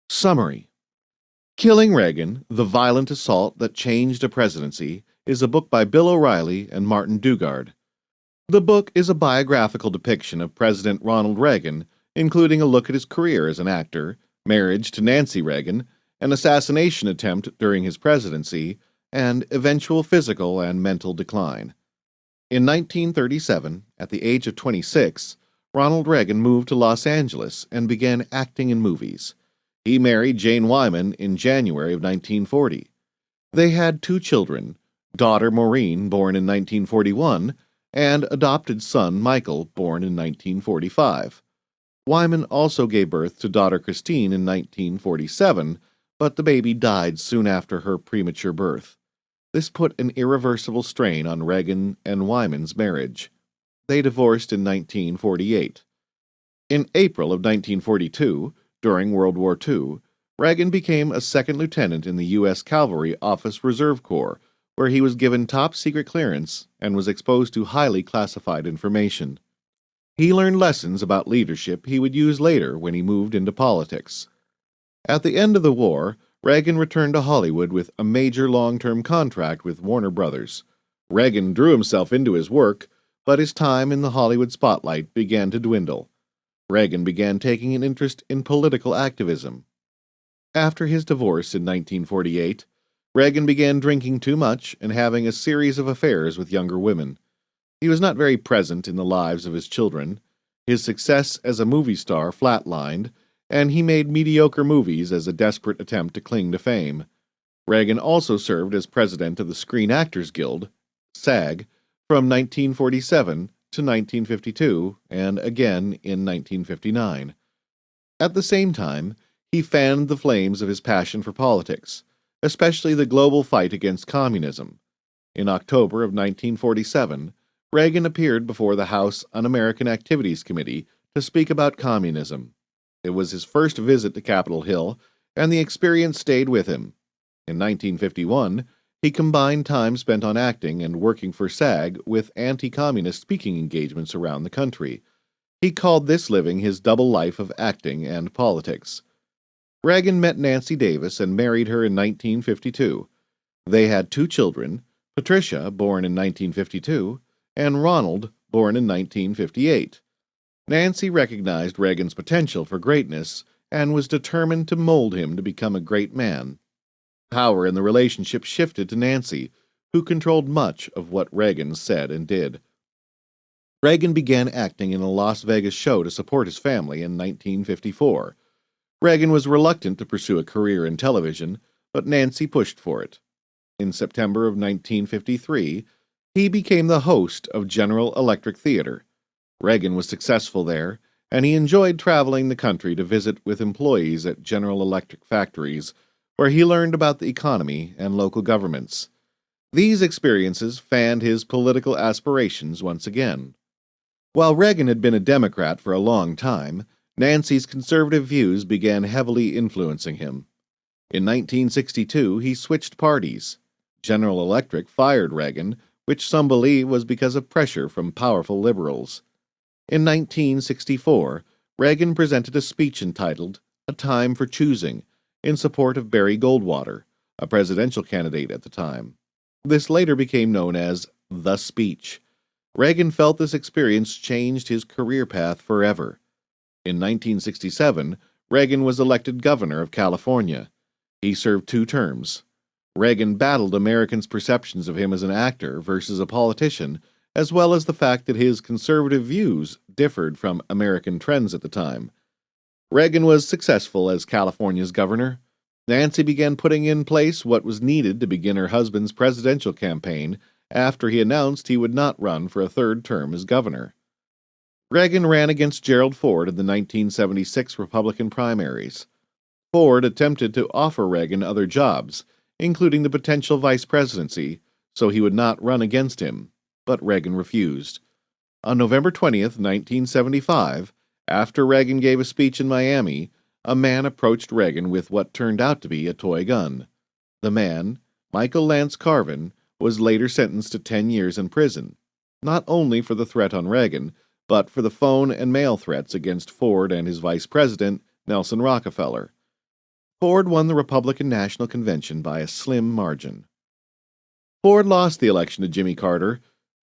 Summary: Killing Reagan, The Violent Assault That Changed a Presidency is a book by Bill O'Reilly and Martin Dugard. The book is a biographical depiction of President Ronald Reagan, including a look at his career as an actor, marriage to Nancy Reagan, an assassination attempt during his presidency, and eventual physical and mental decline. In 1937, at the age of 26, Ronald Reagan moved to Los Angeles and began acting in movies. He married Jane Wyman in January of 1940. They had two children, daughter Maureen, born in 1941, and adopted son Michael, born in 1945. Wyman also gave birth to daughter Christine in 1947, but the baby died soon after her premature birth. This put an irreversible strain on Reagan and Wyman's marriage. They divorced in 1948. In April of 1942, during World War II, Reagan became a second lieutenant in the U.S. Cavalry Office Reserve Corps, where he was given top-secret clearance and was exposed to highly classified information. He learned lessons about leadership he would use later when he moved into politics. At the end of the war, Reagan returned to Hollywood with a major long-term contract with Warner Brothers. Reagan drew himself into his work, but his time in the Hollywood spotlight began to dwindle. Reagan began taking an interest in political activism. After his divorce in 1948, Reagan began drinking too much and having a series of affairs with younger women. He was not very present in the lives of his children. His success as a movie star flatlined, and he made mediocre movies as a desperate attempt to cling to fame. Reagan also served as president of the Screen Actors Guild, SAG, from 1947 to 1952, and again in 1959. At the same time, he fanned the flames of his passion for politics, especially the global fight against communism. In October of 1947, Reagan appeared before the House Un-American Activities Committee to speak about communism. It was his first visit to Capitol Hill, and the experience stayed with him. In 1951, he combined time spent on acting and working for SAG with anti-communist speaking engagements around the country. He called this living his double life of acting and politics. Reagan met Nancy Davis and married her in 1952. They had two children, Patricia, born in 1952, and Ronald, born in 1958. Nancy recognized Reagan's potential for greatness and was determined to mold him to become a great man. Power in the relationship shifted to Nancy, who controlled much of what Reagan said and did. Reagan began acting in a Las Vegas show to support his family in 1954. Reagan was reluctant to pursue a career in television, but Nancy pushed for it. In September of 1953, he became the host of General Electric Theater. Reagan was successful there, and he enjoyed traveling the country to visit with employees at General Electric factories, where he learned about the economy and local governments. These experiences fanned his political aspirations once again. While Reagan had been a Democrat for a long time, Nancy's conservative views began heavily influencing him. In 1962, he switched parties. General Electric fired Reagan, which some believe was because of pressure from powerful liberals. In 1964, Reagan presented a speech entitled "A Time for Choosing," in support of Barry Goldwater, a presidential candidate at the time. This later became known as the speech. Reagan felt this experience changed his career path forever. In 1967, Reagan was elected governor of California. He served 2 terms. Reagan battled Americans' perceptions of him as an actor versus a politician, as well as the fact that his conservative views differed from American trends at the time. Reagan was successful as California's governor. Nancy began putting in place what was needed to begin her husband's presidential campaign after he announced he would not run for a 3rd term as governor. Reagan ran against Gerald Ford in the 1976 Republican primaries. Ford attempted to offer Reagan other jobs, including the potential vice presidency, so he would not run against him, but Reagan refused. On November 20th, 1975, after Reagan gave a speech in Miami, a man approached Reagan with what turned out to be a toy gun. The man, Michael Lance Carvin, was later sentenced to 10 years in prison, not only for the threat on Reagan, but for the phone and mail threats against Ford and his vice president, Nelson Rockefeller. Ford won the Republican National Convention by a slim margin. Ford lost the election to Jimmy Carter.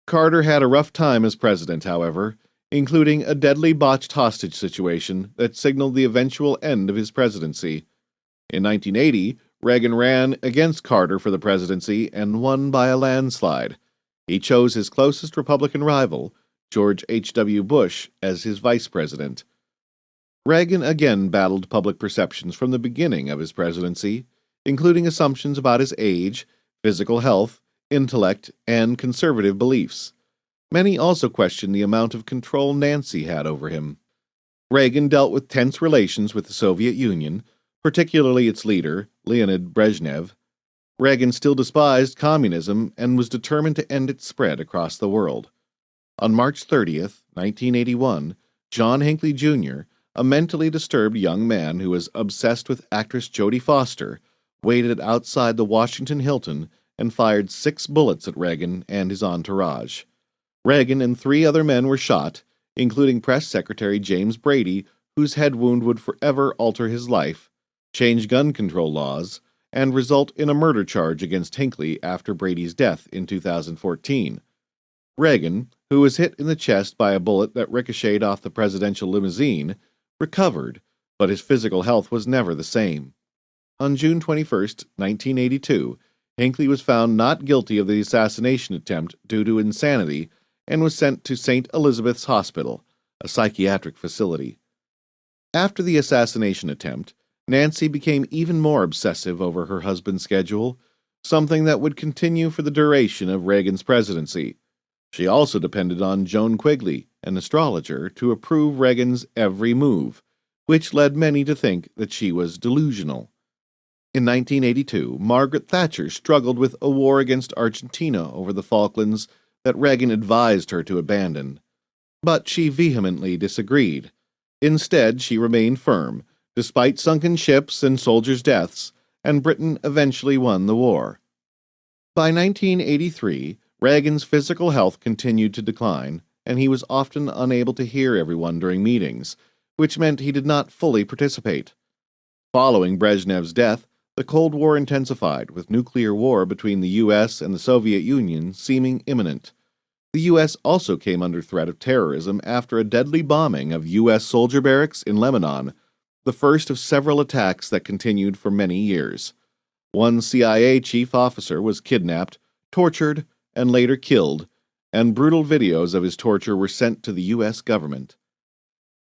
Carter had a rough time as president, however, including a deadly botched hostage situation that signaled the eventual end of his presidency. In 1980, Reagan ran against Carter for the presidency and won by a landslide. He chose his closest Republican rival, George H.W. Bush, as his vice president. Reagan again battled public perceptions from the beginning of his presidency, including assumptions about his age, physical health, intellect, and conservative beliefs. Many also questioned the amount of control Nancy had over him. Reagan dealt with tense relations with the Soviet Union, particularly its leader, Leonid Brezhnev. Reagan still despised communism and was determined to end its spread across the world. On March 30th, 1981, John Hinckley Jr., a mentally disturbed young man who was obsessed with actress Jodie Foster, waited outside the Washington Hilton and fired 6 bullets at Reagan and his entourage. Reagan and 3 other men were shot, including Press Secretary James Brady, whose head wound would forever alter his life, change gun control laws, and result in a murder charge against Hinckley after Brady's death in 2014. Reagan, who was hit in the chest by a bullet that ricocheted off the presidential limousine, recovered, but his physical health was never the same. On June 21, 1982, Hinckley was found not guilty of the assassination attempt due to insanity and was sent to St. Elizabeth's Hospital, a psychiatric facility. After the assassination attempt, Nancy became even more obsessive over her husband's schedule, something that would continue for the duration of Reagan's presidency. She also depended on Joan Quigley, an astrologer, to approve Reagan's every move, which led many to think that she was delusional. In 1982, Margaret Thatcher struggled with a war against Argentina over the Falklands that Reagan advised her to abandon. But she vehemently disagreed. Instead, she remained firm, despite sunken ships and soldiers' deaths, and Britain eventually won the war. By 1983, Reagan's physical health continued to decline, and he was often unable to hear everyone during meetings, which meant he did not fully participate. Following Brezhnev's death, the Cold War intensified, with nuclear war between the U.S. and the Soviet Union seeming imminent. The U.S. also came under threat of terrorism after a deadly bombing of U.S. soldier barracks in Lebanon, the first of several attacks that continued for many years. One CIA chief officer was kidnapped, tortured, and later killed, and brutal videos of his torture were sent to the U.S. government.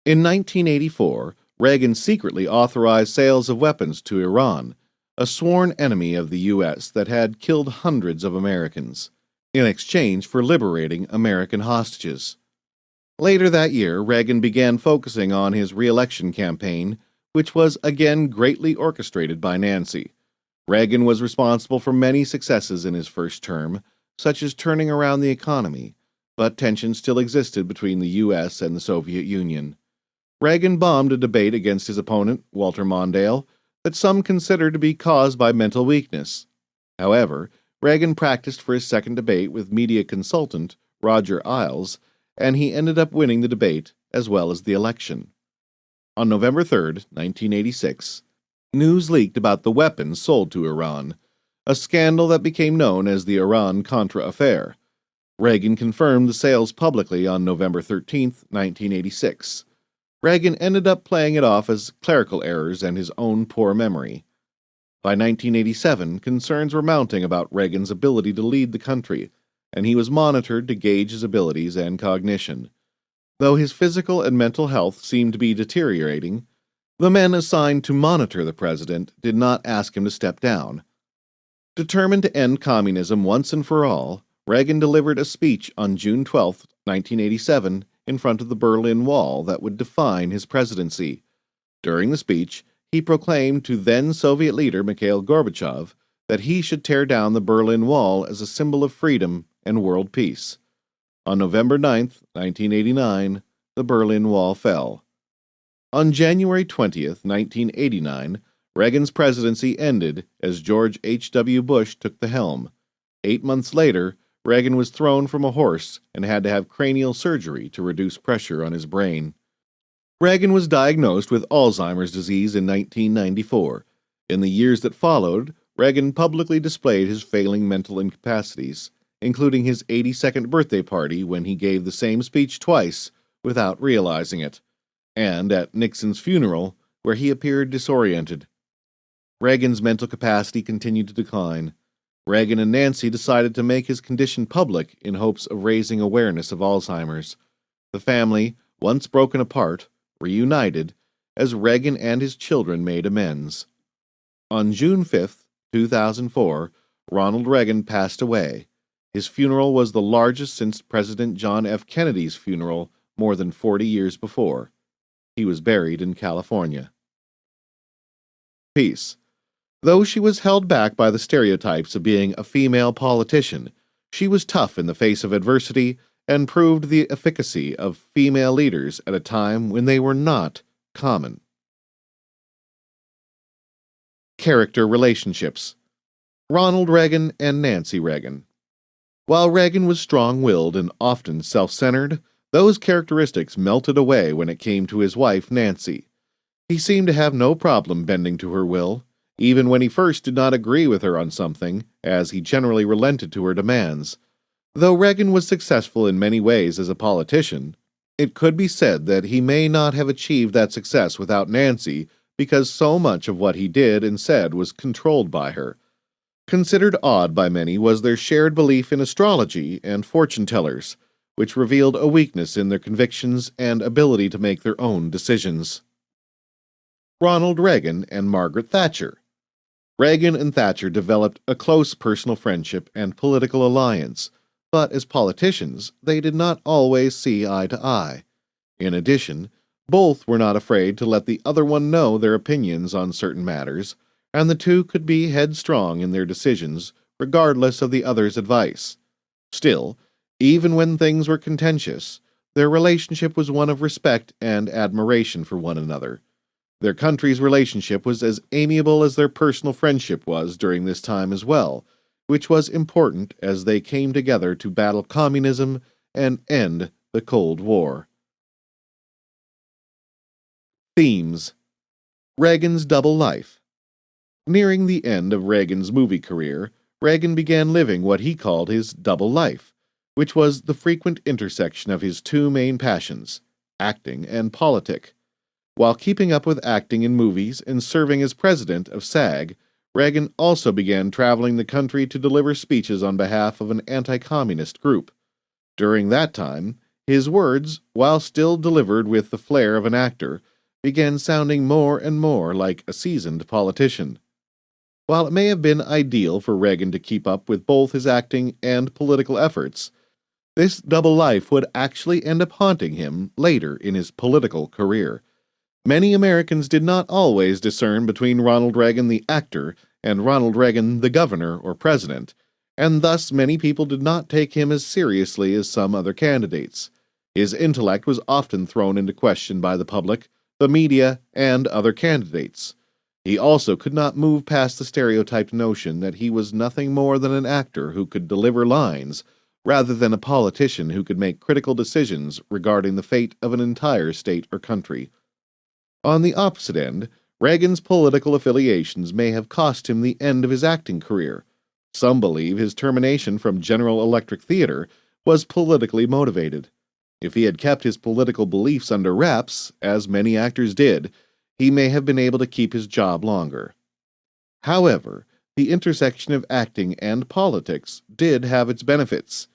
In 1984, Reagan secretly authorized sales of weapons to Iran, a sworn enemy of the U.S. that had killed hundreds of Americans, in exchange for liberating American hostages. Later that year, Reagan began focusing on his re-election campaign, which was again greatly orchestrated by Nancy. Reagan was responsible for many successes in his first term, such as turning around the economy, but tension still existed between the U.S. and the Soviet Union. Reagan bombed a debate against his opponent, Walter Mondale, that some consider to be caused by mental weakness. However, Reagan practiced for his second debate with media consultant Roger Ailes, and he ended up winning the debate as well as the election. On November 3, 1986, news leaked about the weapons sold to Iran, a scandal that became known as the Iran-Contra affair. Reagan confirmed the sales publicly on November 13, 1986. Reagan ended up playing it off as clerical errors and his own poor memory. By 1987, concerns were mounting about Reagan's ability to lead the country, and he was monitored to gauge his abilities and cognition. Though his physical and mental health seemed to be deteriorating, the men assigned to monitor the president did not ask him to step down. Determined to end communism once and for all, Reagan delivered a speech on June 12, 1987, in front of the Berlin Wall that would define his presidency. During the speech, he proclaimed to then-Soviet leader Mikhail Gorbachev that he should tear down the Berlin Wall as a symbol of freedom and world peace. On November 9, 1989, the Berlin Wall fell. On January 20, 1989, Reagan's presidency ended as George H.W. Bush took the helm. 8 months later, Reagan was thrown from a horse and had to have cranial surgery to reduce pressure on his brain. Reagan was diagnosed with Alzheimer's disease in 1994. In the years that followed, Reagan publicly displayed his failing mental incapacities, including his 82nd birthday party when he gave the same speech twice without realizing it, and at Nixon's funeral, where he appeared disoriented. Reagan's mental capacity continued to decline. Reagan and Nancy decided to make his condition public in hopes of raising awareness of Alzheimer's. The family, once broken apart, reunited as Reagan and his children made amends. On June 5, 2004, Ronald Reagan passed away. His funeral was the largest since President John F. Kennedy's funeral more than 40 years before. He was buried in California. Peace. Though she was held back by the stereotypes of being a female politician, she was tough in the face of adversity and proved the efficacy of female leaders at a time when they were not common. Character relationships. Ronald Reagan and Nancy Reagan. While Reagan was strong-willed and often self-centered, those characteristics melted away when it came to his wife, Nancy. He seemed to have no problem bending to her will, even when he first did not agree with her on something, as he generally relented to her demands. Though Reagan was successful in many ways as a politician, it could be said that he may not have achieved that success without Nancy because so much of what he did and said was controlled by her. Considered odd by many was their shared belief in astrology and fortune-tellers, which revealed a weakness in their convictions and ability to make their own decisions. Ronald Reagan and Margaret Thatcher. Reagan and Thatcher developed a close personal friendship and political alliance, but as politicians, they did not always see eye to eye. In addition, both were not afraid to let the other one know their opinions on certain matters, and the two could be headstrong in their decisions, regardless of the other's advice. Still, even when things were contentious, their relationship was one of respect and admiration for one another. Their country's relationship was as amiable as their personal friendship was during this time as well, which was important as they came together to battle communism and end the Cold War. Themes. Reagan's double life. Nearing the end of Reagan's movie career, Reagan began living what he called his double life, which was the frequent intersection of his two main passions, acting and politics. While keeping up with acting in movies and serving as president of SAG, Reagan also began traveling the country to deliver speeches on behalf of an anti-communist group. During that time, his words, while still delivered with the flair of an actor, began sounding more and more like a seasoned politician. While it may have been ideal for Reagan to keep up with both his acting and political efforts, this double life would actually end up haunting him later in his political career. Many Americans did not always discern between Ronald Reagan the actor and Ronald Reagan the governor or president, and thus many people did not take him as seriously as some other candidates. His intellect was often thrown into question by the public, the media, and other candidates. He also could not move past the stereotyped notion that he was nothing more than an actor who could deliver lines, rather than a politician who could make critical decisions regarding the fate of an entire state or country. On the opposite end, Reagan's political affiliations may have cost him the end of his acting career. Some believe his termination from General Electric Theater was politically motivated. If he had kept his political beliefs under wraps, as many actors did, he may have been able to keep his job longer. However, the intersection of acting and politics did have its benefits.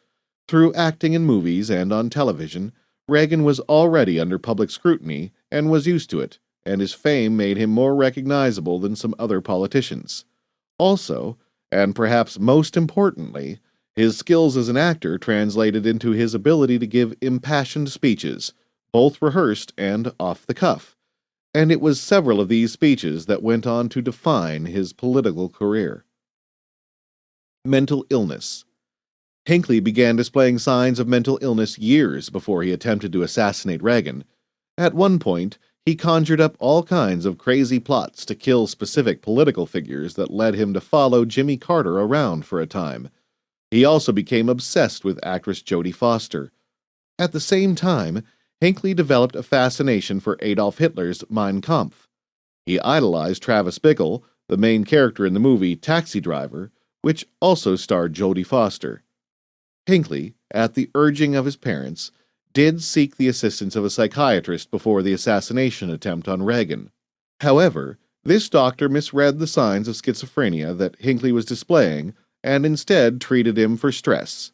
Through acting in movies and on television, Reagan was already under public scrutiny and was used to it, and his fame made him more recognizable than some other politicians. Also, and perhaps most importantly, his skills as an actor translated into his ability to give impassioned speeches, both rehearsed and off the cuff, and it was several of these speeches that went on to define his political career. Mental illness. Hinckley began displaying signs of mental illness years before he attempted to assassinate Reagan. At one point, he conjured up all kinds of crazy plots to kill specific political figures that led him to follow Jimmy Carter around for a time. He also became obsessed with actress Jodie Foster. At the same time, Hinckley developed a fascination for Adolf Hitler's Mein Kampf. He idolized Travis Bickle, the main character in the movie Taxi Driver, which also starred Jodie Foster. Hinckley, at the urging of his parents, did seek the assistance of a psychiatrist before the assassination attempt on Reagan. However, this doctor misread the signs of schizophrenia that Hinckley was displaying and instead treated him for stress.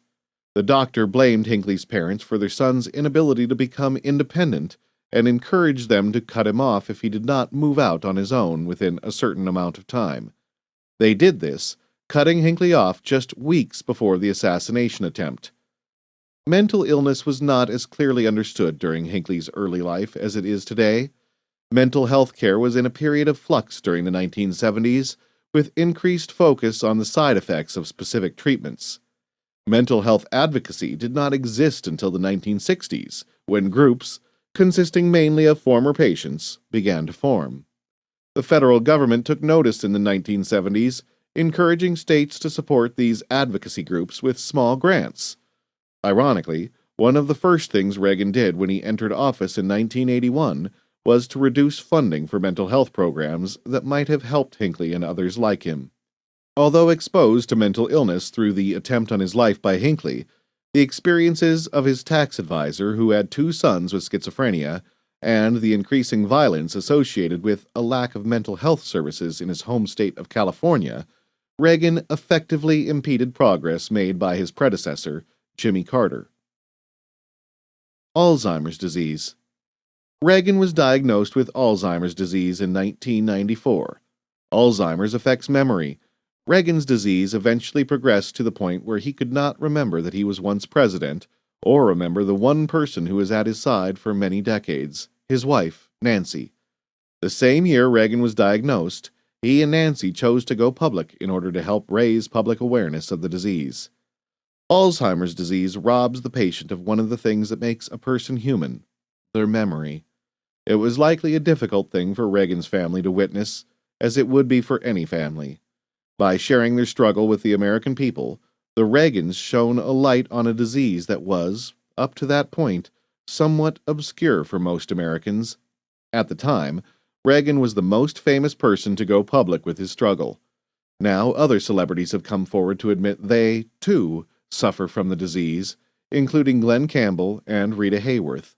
The doctor blamed Hinckley's parents for their son's inability to become independent and encouraged them to cut him off if he did not move out on his own within a certain amount of time. They did this, cutting Hinckley off just weeks before the assassination attempt. Mental illness was not as clearly understood during Hinckley's early life as it is today. Mental health care was in a period of flux during the 1970s, with increased focus on the side effects of specific treatments. Mental health advocacy did not exist until the 1960s, when groups, consisting mainly of former patients, began to form. The federal government took notice in the 1970s, encouraging states to support these advocacy groups with small grants. Ironically, one of the first things Reagan did when he entered office in 1981 was to reduce funding for mental health programs that might have helped Hinckley and others like him. Although exposed to mental illness through the attempt on his life by Hinckley, the experiences of his tax advisor, who had 2 sons with schizophrenia, and the increasing violence associated with a lack of mental health services in his home state of California, Reagan effectively impeded progress made by his predecessor, Jimmy Carter. Alzheimer's disease. Reagan was diagnosed with Alzheimer's disease in 1994. Alzheimer's affects memory. Reagan's disease eventually progressed to the point where he could not remember that he was once president, or remember the one person who was at his side for many decades, his wife, Nancy. The same year Reagan was diagnosed, he and Nancy chose to go public in order to help raise public awareness of the disease. Alzheimer's disease robs the patient of one of the things that makes a person human, their memory. It was likely a difficult thing for Reagan's family to witness, as it would be for any family. By sharing their struggle with the American people, the Reagans shone a light on a disease that was, up to that point, somewhat obscure for most Americans. At the time, Reagan was the most famous person to go public with his struggle. Now other celebrities have come forward to admit they, too, suffer from the disease, including Glenn Campbell and Rita Hayworth.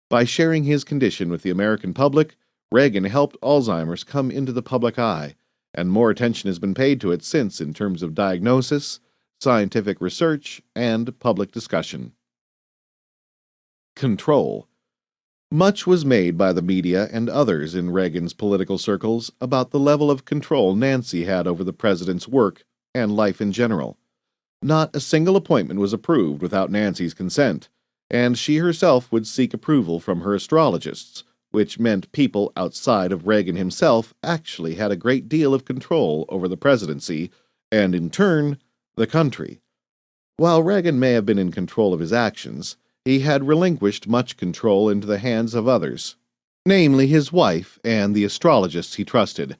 By sharing his condition with the American public, Reagan helped Alzheimer's come into the public eye, and more attention has been paid to it since in terms of diagnosis, scientific research, and public discussion. Control. Much was made by the media and others in Reagan's political circles about the level of control Nancy had over the president's work and life in general. Not a single appointment was approved without Nancy's consent, and she herself would seek approval from her astrologists, which meant people outside of Reagan himself actually had a great deal of control over the presidency, and in turn, the country. While Reagan may have been in control of his actions, he had relinquished much control into the hands of others, namely his wife and the astrologists he trusted.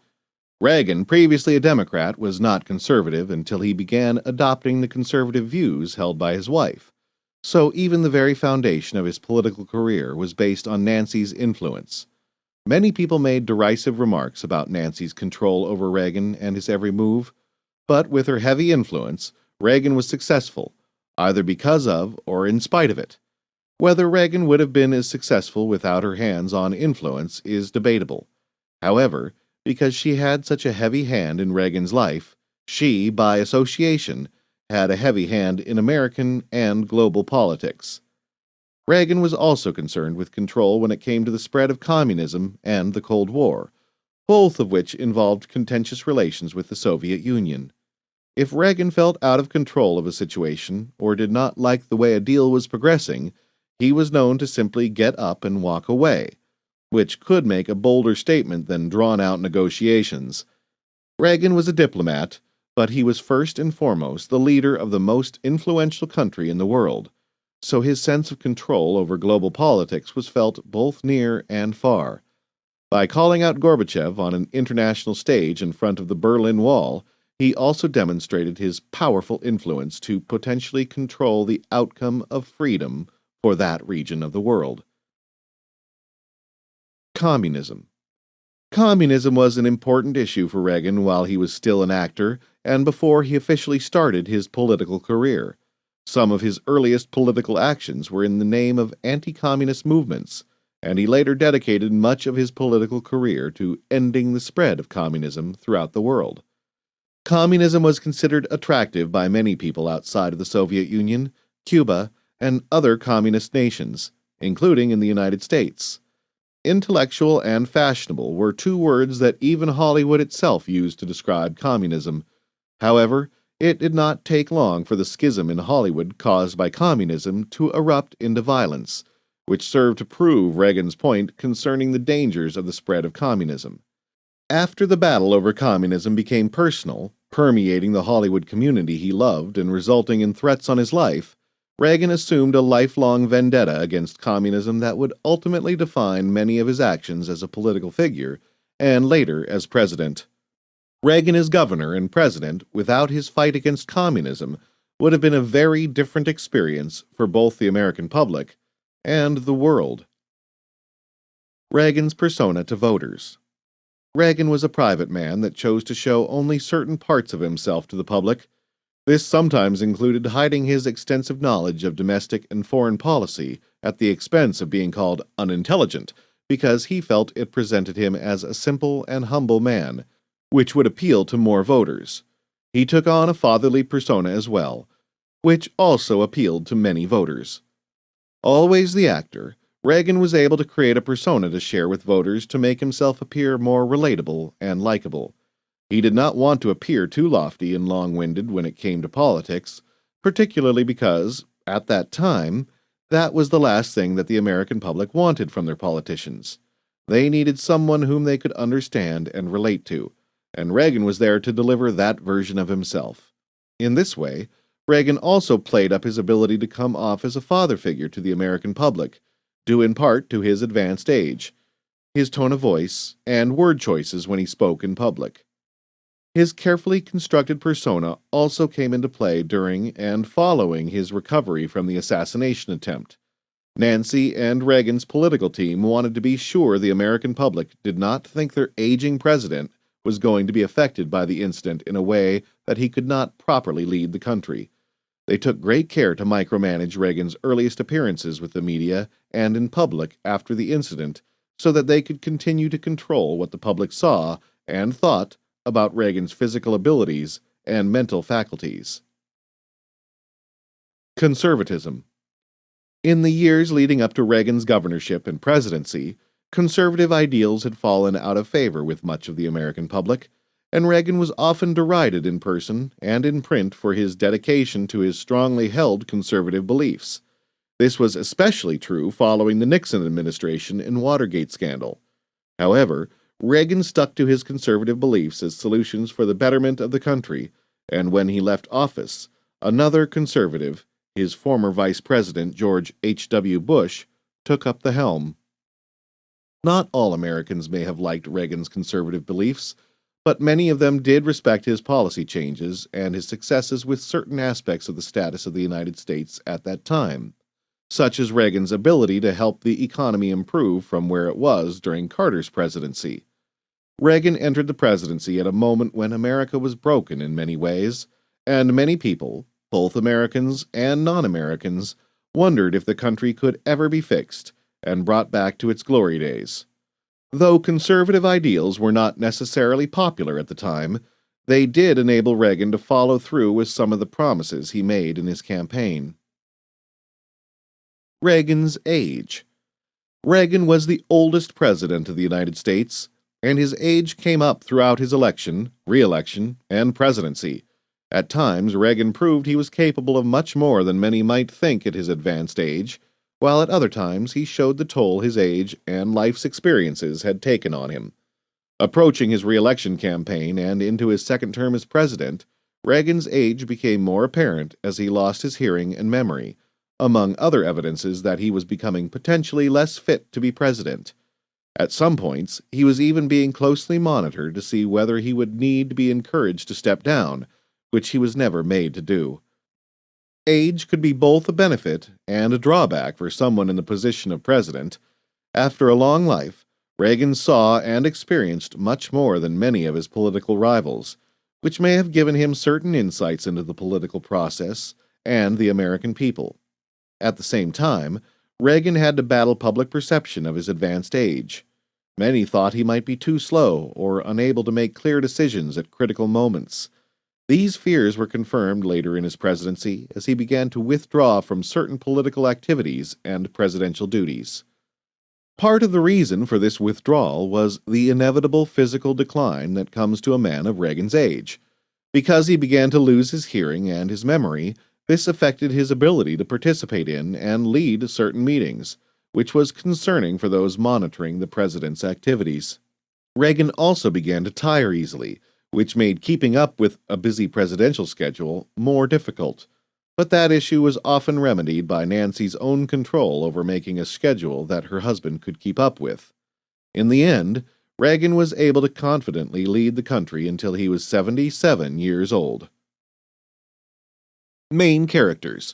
Reagan, previously a Democrat, was not conservative until he began adopting the conservative views held by his wife. So even the very foundation of his political career was based on Nancy's influence. Many people made derisive remarks about Nancy's control over Reagan and his every move, but with her heavy influence, Reagan was successful, either because of or in spite of it. Whether Reagan would have been as successful without her hands-on influence is debatable. However, because she had such a heavy hand in Reagan's life, she, by association, had a heavy hand in American and global politics. Reagan was also concerned with control when it came to the spread of communism and the Cold War, both of which involved contentious relations with the Soviet Union. If Reagan felt out of control of a situation or did not like the way a deal was progressing, he was known to simply get up and walk away, which could make a bolder statement than drawn-out negotiations. Reagan was a diplomat, but he was first and foremost the leader of the most influential country in the world, so his sense of control over global politics was felt both near and far. By calling out Gorbachev on an international stage in front of the Berlin Wall, he also demonstrated his powerful influence to potentially control the outcome of freedom for that region of the world. Communism. Communism was an important issue for Reagan while he was still an actor and before he officially started his political career. Some of his earliest political actions were in the name of anti-communist movements, and he later dedicated much of his political career to ending the spread of communism throughout the world. Communism was considered attractive by many people outside of the Soviet Union, Cuba, and other communist nations, including in the United States. Intellectual and fashionable were two words that even Hollywood itself used to describe communism. However, it did not take long for the schism in Hollywood caused by communism to erupt into violence, which served to prove Reagan's point concerning the dangers of the spread of communism. After the battle over communism became personal, permeating the Hollywood community he loved and resulting in threats on his life, Reagan assumed a lifelong vendetta against communism that would ultimately define many of his actions as a political figure and later as president. Reagan as governor and president without his fight against communism would have been a very different experience for both the American public and the world. Reagan's persona to voters. Reagan was a private man that chose to show only certain parts of himself to the public. This sometimes included hiding his extensive knowledge of domestic and foreign policy at the expense of being called unintelligent, because he felt it presented him as a simple and humble man, which would appeal to more voters. He took on a fatherly persona as well, which also appealed to many voters. Always the actor, Reagan was able to create a persona to share with voters to make himself appear more relatable and likable. He did not want to appear too lofty and long-winded when it came to politics, particularly because, at that time, that was the last thing that the American public wanted from their politicians. They needed someone whom they could understand and relate to, and Reagan was there to deliver that version of himself. In this way, Reagan also played up his ability to come off as a father figure to the American public, due in part to his advanced age, his tone of voice, and word choices when he spoke in public. His carefully constructed persona also came into play during and following his recovery from the assassination attempt. Nancy and Reagan's political team wanted to be sure the American public did not think their aging president was going to be affected by the incident in a way that he could not properly lead the country. They took great care to micromanage Reagan's earliest appearances with the media and in public after the incident so that they could continue to control what the public saw and thought about Reagan's physical abilities and mental faculties. Conservatism. In the years leading up to Reagan's governorship and presidency, conservative ideals had fallen out of favor with much of the American public, and Reagan was often derided in person and in print for his dedication to his strongly held conservative beliefs. This was especially true following the Nixon administration and Watergate scandal. However, Reagan stuck to his conservative beliefs as solutions for the betterment of the country, and when he left office, another conservative, his former Vice President George H.W. Bush, took up the helm. Not all Americans may have liked Reagan's conservative beliefs, but many of them did respect his policy changes and his successes with certain aspects of the status of the United States at that time, such as Reagan's ability to help the economy improve from where it was during Carter's presidency. Reagan entered the presidency at a moment when America was broken in many ways, and many people, both Americans and non-Americans, wondered if the country could ever be fixed and brought back to its glory days. Though conservative ideals were not necessarily popular at the time, they did enable Reagan to follow through with some of the promises he made in his campaign. Reagan's age. Reagan was the oldest president of the United States, and his age came up throughout his election, re-election, and presidency. At times, Reagan proved he was capable of much more than many might think at his advanced age, while at other times he showed the toll his age and life's experiences had taken on him. Approaching his re-election campaign and into his second term as president, Reagan's age became more apparent as he lost his hearing and memory, among other evidences that he was becoming potentially less fit to be president. At some points, he was even being closely monitored to see whether he would need to be encouraged to step down, which he was never made to do. Age could be both a benefit and a drawback for someone in the position of president. After a long life, Reagan saw and experienced much more than many of his political rivals, which may have given him certain insights into the political process and the American people. At the same time, Reagan had to battle public perception of his advanced age. Many thought he might be too slow or unable to make clear decisions at critical moments. These fears were confirmed later in his presidency as he began to withdraw from certain political activities and presidential duties. Part of the reason for this withdrawal was the inevitable physical decline that comes to a man of Reagan's age. Because he began to lose his hearing and his memory, this affected his ability to participate in and lead certain meetings, which was concerning for those monitoring the president's activities. Reagan also began to tire easily, which made keeping up with a busy presidential schedule more difficult. But that issue was often remedied by Nancy's own control over making a schedule that her husband could keep up with. In the end, Reagan was able to confidently lead the country until he was 77 years old. Main characters: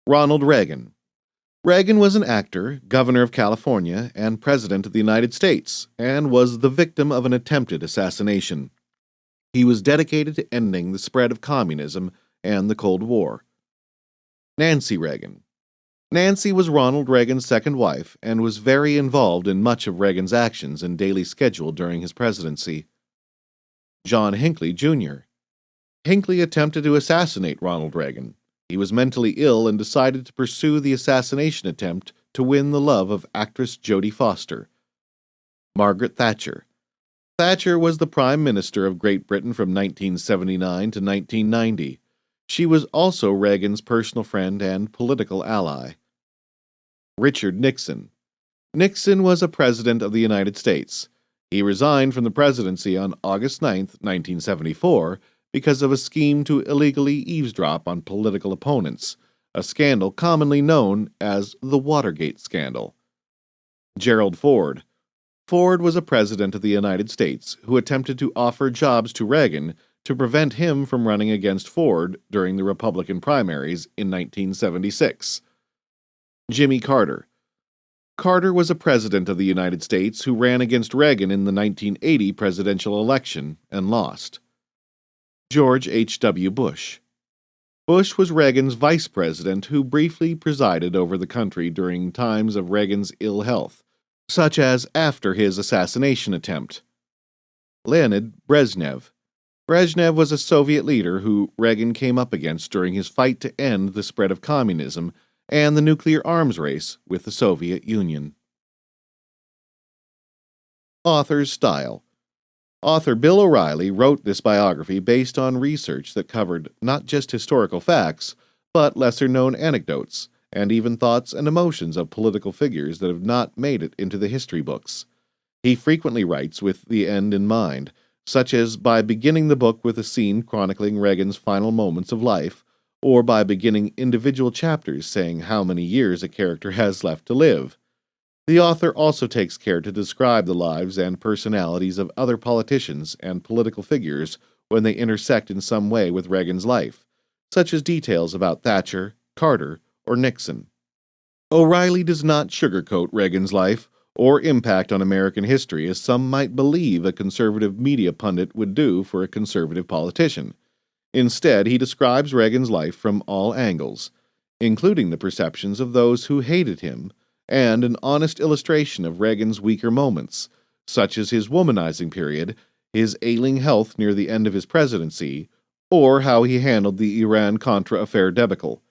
Ronald Reagan. Reagan was an actor, governor of California, and president of the United States, and was the victim of an attempted assassination. He was dedicated to ending the spread of communism and the Cold War. Nancy Reagan. Nancy was Ronald Reagan's second wife and was very involved in much of Reagan's actions and daily schedule during his presidency. John Hinckley, Jr. Hinckley attempted to assassinate Ronald Reagan. He was mentally ill and decided to pursue the assassination attempt to win the love of actress Jodie Foster. Margaret Thatcher. Thatcher was the Prime Minister of Great Britain from 1979 to 1990. She was also Reagan's personal friend and political ally. Richard Nixon. Nixon was a president of the United States. He resigned from the presidency on August 9, 1974, because of a scheme to illegally eavesdrop on political opponents, a scandal commonly known as the Watergate scandal. Gerald Ford. Ford was a president of the United States who attempted to offer jobs to Reagan to prevent him from running against Ford during the Republican primaries in 1976. Jimmy Carter. Carter was a president of the United States who ran against Reagan in the 1980 presidential election and lost. George H.W. Bush. Bush was Reagan's vice president who briefly presided over the country during times of Reagan's ill health, such as after his assassination attempt. Leonid Brezhnev. Brezhnev was a Soviet leader who Reagan came up against during his fight to end the spread of communism and the nuclear arms race with the Soviet Union. Author's style. Author Bill O'Reilly wrote this biography based on research that covered not just historical facts, but lesser-known anecdotes, and even thoughts and emotions of political figures that have not made it into the history books. He frequently writes with the end in mind, such as by beginning the book with a scene chronicling Reagan's final moments of life, or by beginning individual chapters saying how many years a character has left to live. The author also takes care to describe the lives and personalities of other politicians and political figures when they intersect in some way with Reagan's life, such as details about Thatcher, Carter, or Nixon. O'Reilly does not sugarcoat Reagan's life or impact on American history as some might believe a conservative media pundit would do for a conservative politician. Instead, he describes Reagan's life from all angles, including the perceptions of those who hated him, and an honest illustration of Reagan's weaker moments, such as his womanizing period, his ailing health near the end of his presidency, or how he handled the Iran-Contra affair debacle.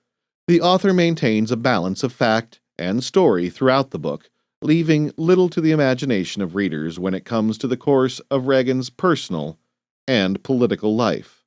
The author maintains a balance of fact and story throughout the book, leaving little to the imagination of readers when it comes to the course of Reagan's personal and political life.